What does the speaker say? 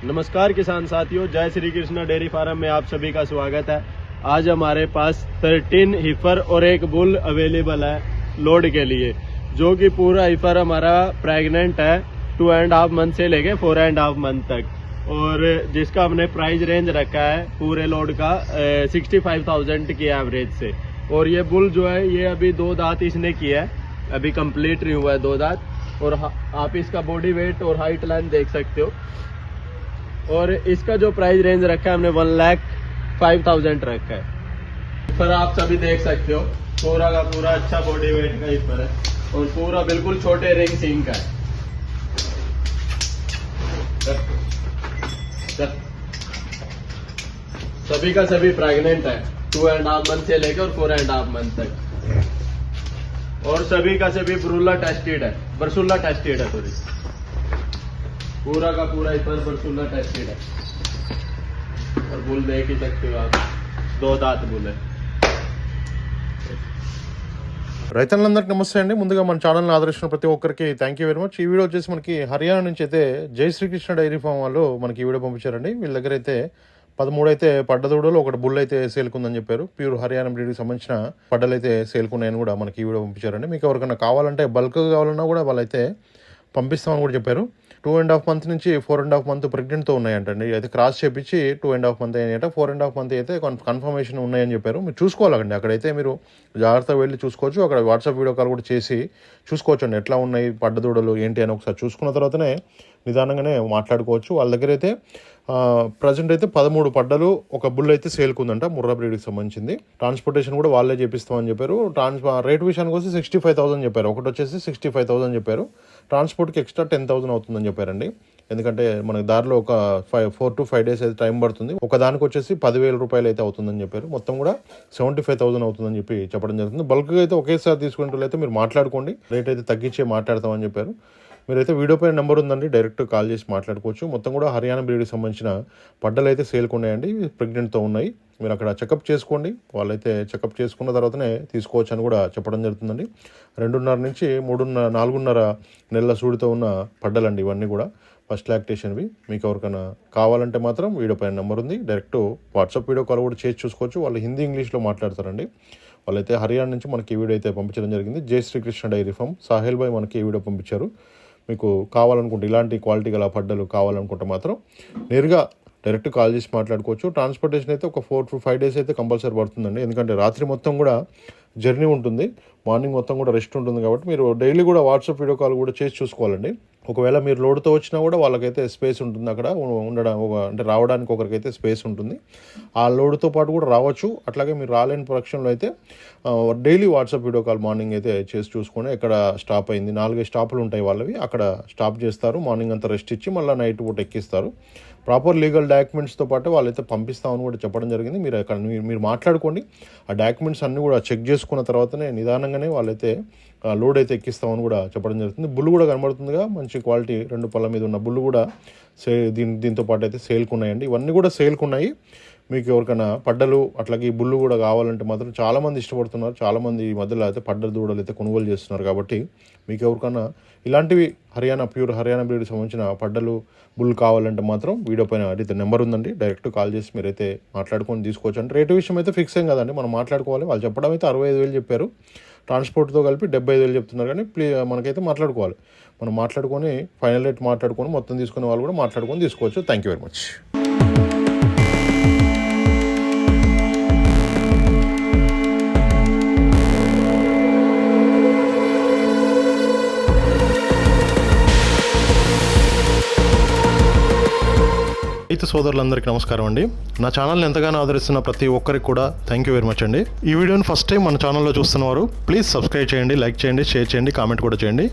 नमस्कार किसान साथियों, जय श्री कृष्ण डेयरी फार्म में आप सभी का स्वागत है। आज हमारे पास 13 हीफर और एक बुल अवेलेबल है लोड के लिए, जो कि पूरा हीफर हमारा प्रेग्नेंट है 2.5 मंथ से लेके 4.5 मंथ तक, और जिसका हमने प्राइस रेंज रखा है पूरे लोड का 65,000 की एवरेज से। और ये बुल जो है ये अभी 2 दांत इसने किया है, अभी कंप्लीट नहीं हुआ है 2 दांत। और आप इसका बॉडी वेट और हाइट लाइन देख सकते हो। और इसका जो प्राइस रेंज रखा है हमने 1,05,000 रखा है। पर आप सभी देख सकते हो पूरा का पूरा अच्छा बॉडी वेट का इस पर है, और पूरा बिल्कुल छोटे रिंग सिंग का है। सभी का सभी प्रेग्नेंट है 2.5 मंथ से लेकर और 4.5 मंथ तक, और सभी का सभी ब्रूला टेस्टेड है, बरसुल्ला टेस्टेड है। सॉरी, पूरा का पूरा इस पर बरसुल्ला टेस्टेड है। और बुल देख ही सकते हो आप, 2 दांत बुल है। రైతులందరికీ నమస్తే అండి. ముందుగా మన ఛానల్ని ఆదరిస్తున్న ప్రతి ఒక్కరికి థ్యాంక్ యూ వెరీ మచ్. ఈ వీడియో వచ్చేసి మనకి హర్యానా నుంచి అయితే జై శ్రీకృష్ణ డైరీ ఫామ్ వాళ్ళు మనకి ఈ వీడియో పంపించారండి. వీళ్ళ దగ్గర అయితే 13 అయితే పడ్డదూడలు, ఒకటి బుల్ అయితే సేల్కుందని చెప్పారు. ప్యూర్ హర్యానా బ్రీడ్కి సంబంధించిన పడ్డలు అయితే సేల్కున్నాయని కూడా మనకి ఈ వీడియో పంపించారండి. మీకు ఎవరికైనా కావాలంటే బల్క్ కావాలన్నా కూడా వాళ్ళైతే పంపిస్తామని కూడా చెప్పారు. 2.5 మంత్ నుంచి 4.5 మంత్ ప్రెగ్నెంట్తో ఉన్నాయంటండి. అయితే క్రాస్ చేపించి 2.5 మంత్ అయ్యాయంట, 4.5 మంత్ అయితే కన్ఫర్మేషన్ ఉన్నాయని చెప్పారు. మీరు చూసుకోవాలండి, అక్కడైతే మీరు జాగ్రత్తగా వెళ్ళి చూసుకోవచ్చు. అక్కడ వాట్సాప్ వీడియో కాల్ కూడా చేసి చూసుకోవచ్చు అండి, ఎట్లా ఉన్నాయి పడ్డదూడలు ఏంటి అని ఒకసారి చూసుకున్న తర్వాతనే నిదానంగానే మాట్లాడుకోవచ్చు. వాళ్ళ దగ్గర అయితే ప్రజెంట్ అయితే 13 పడ్డలు, ఒక బుల్ అయితే సేల్కుందంట ముర్రా బ్రీడ్కి సంబంధించింది. ట్రాన్స్పోర్టేషన్ కూడా వాళ్ళే చేపిస్తామని చెప్పారు. రేట్ విషయానికి వస్తే 65,000 చెప్పారు. ఒకటి వచ్చేసి 65,000 చెప్పారు. ట్రాన్స్పోర్ట్కి ఎక్స్ట్రా 10,000 అవుతుందని చెప్పారండి. ఎందుకంటే మనకి దారిలో ఒక 4 to 5 days అయితే టైం పడుతుంది. ఒక దానికి వచ్చేసి 10,000 రూపాయలు అయితే అవుతుందని చెప్పారు. మొత్తం కూడా 75,000 అవుతుందని చెప్పడం జరుగుతుంది. బల్క్గా అయితే ఒకేసారి తీసుకునేటైతే మీరు మాట్లాడుకోండి, రేట్ అయితే తగ్గించే మాట్లాడతామని చెప్పారు. మీరైతే వీడియో పైన నెంబర్ ఉందండి, డైరెక్ట్ కాల్ చేసి మాట్లాడుకోవచ్చు. మొత్తం కూడా హర్యానా బ్రీడ్కి సంబంధించిన పడ్డలు అయితే సేల్కున్నాయండి, ప్రెగ్నెంట్తో ఉన్నాయి. మీరు అక్కడ చెకప్ చేసుకోండి, వాళ్ళైతే చెకప్ చేసుకున్న తర్వాతనే తీసుకోవచ్చు అని కూడా చెప్పడం జరుగుతుందండి. 2.5 నుంచి 4.5 నెలల సూడితో ఉన్న పడ్డలండి ఇవన్నీ కూడా, ఫస్ట్ లాక్టేషన్వి. మీకు ఎవరికైనా కావాలంటే మాత్రం వీడియో పైన నెంబర్ ఉంది, డైరెక్ట్ వాట్సాప్ వీడియో కాల్ కూడా చేసి చూసుకోవచ్చు. వాళ్ళు హిందీ ఇంగ్లీష్లో మాట్లాడతారండి. వాళ్ళైతే హర్యానా నుంచి మనకి ఈ వీడియో అయితే పంపించడం జరిగింది. జై శ్రీకృష్ణ డైరీ ఫామ్ సాహిల్ భాయ్ మనకి ఈ వీడియో పంపించారు. మీకు కావాలనుకుంటే ఇలాంటి క్వాలిటీ గల పడ్డలు కావాలనుకుంటే మాత్రం నేరుగా డైరెక్ట్ కాల్ చేసి మాట్లాడుకోవచ్చు. ట్రాన్స్పోర్టేషన్ అయితే ఒక 4 to 5 days అయితే కంపల్సరీ పడుతుందండి. ఎందుకంటే రాత్రి మొత్తం కూడా జర్నీ ఉంటుంది, మార్నింగ్ మొత్తం కూడా రెస్ట్ ఉంటుంది. కాబట్టి మీరు డైలీ కూడా వాట్సాప్ వీడియో కాల్ కూడా చేసి చూసుకోవాలండి. ఒకవేళ మీరు లోడ్తో వచ్చినా కూడా వాళ్ళకైతే స్పేస్ ఉంటుంది అక్కడ ఉండడం, అంటే రావడానికి ఒకరికైతే స్పేస్ ఉంటుంది. ఆ లోడ్తో పాటు కూడా రావచ్చు. అట్లాగే మీరు రాలేని పక్షంలో అయితే daily WhatsApp video call morning అయితే చేసి చూసుకొని ఎక్కడ స్టాప్ అయింది, 4 స్టాపులు ఉంటాయి వాళ్ళవి, అక్కడ స్టాప్ చేస్తారు. మార్నింగ్ అంతా రెస్ట్ ఇచ్చి మళ్ళీ నైట్ పూట ఎక్కిస్తారు. ప్రాపర్ లీగల్ డాక్యుమెంట్స్తో పాటు వాళ్ళైతే పంపిస్తామని కూడా చెప్పడం జరిగింది. మీరు అక్కడ మీరు మాట్లాడుకోండి. ఆ డాక్యుమెంట్స్ అన్నీ కూడా చెక్ చేసుకున్న తర్వాతనే నిదానంగానే వాళ్ళైతే లోడ్ అయితే ఎక్కిస్తామని కూడా చెప్పడం జరుగుతుంది. బుల్ కూడా కనబడుతుందిగా, మంచి క్వాలిటీ 2 పళ్ళ మీద ఉన్న బుల్ కూడా దీంతో పాటు అయితే సేల్కున్నాయండి. ఇవన్నీ కూడా సేల్కున్నాయి. మీకు ఎవరికైనా పడ్డలు అట్లాగే ఈ బుల్లు కూడా కావాలంటే మాత్రం చాలామంది ఇష్టపడుతున్నారు. చాలామంది ఈ మధ్యలో అయితే పడ్డల దూడలు అయితే కొనుగోలు చేస్తున్నారు. కాబట్టి మీకు ఎవరికైనా ఇలాంటివి ప్యూర్ హర్యానా బ్రీడ్కి సంబంధించిన పడ్డలు బుల్ కావాలంటే మాత్రం వీడియో పైన అయితే నెంబర్ ఉందండి, డైరెక్ట్ కాల్ చేసి మీరైతే మాట్లాడుకొని తీసుకోవచ్చు. అంటే రేటు విషయం అయితే ఫిక్స్ ఏం కదండి, మనం మాట్లాడుకోవాలి. వాళ్ళు చెప్పడం అయితే 65,000 చెప్పారు, ట్రాన్స్పోర్ట్తో కలిపి 75,000 చెప్తున్నారు. కానీ మనకైతే మాట్లాడుకోవాలి. మనం మాట్లాడుకొని ఫైనల్ రేట్ మాట్లాడుకొని మొత్తం తీసుకునే వాళ్ళు కూడా మాట్లాడుకొని తీసుకోవచ్చు. Thank you very much. రైతు సోదరులందరికీ నమస్కారం అండి. నా ఛానల్ని ఎంతగానో ఆదరిస్తున్న ప్రతి ఒక్కరికి కూడా థ్యాంక్ యూ వెరీ మచ్ అండి. ఈ వీడియోని ఫస్ట్ టైం మన ఛానల్లో చూస్తున్నవారు ప్లీజ్ సబ్స్క్రైబ్ చేయండి, లైక్ చేయండి, షేర్ చేయండి, కామెంట్ కూడా చేయండి.